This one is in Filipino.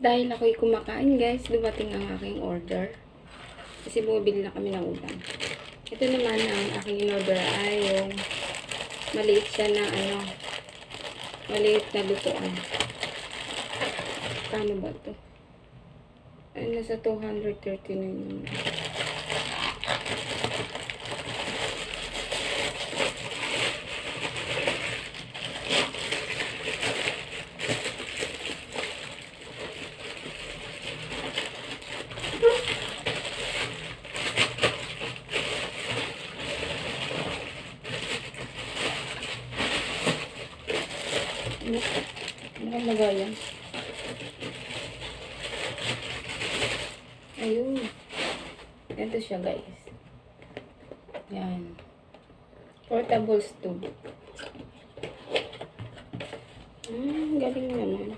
Dahil ako'y kumakain guys, dumating ang aking order. Kasi bumibili na kami ng ulam. Ito naman ang aking in-order ay yung maliit siya na maliit na lutuan. Kano ba ito? Ay, nasa 239 naman. Ano ang lagayan? Ayun. Ito siya guys. Yan. Portable stove. Galing naman.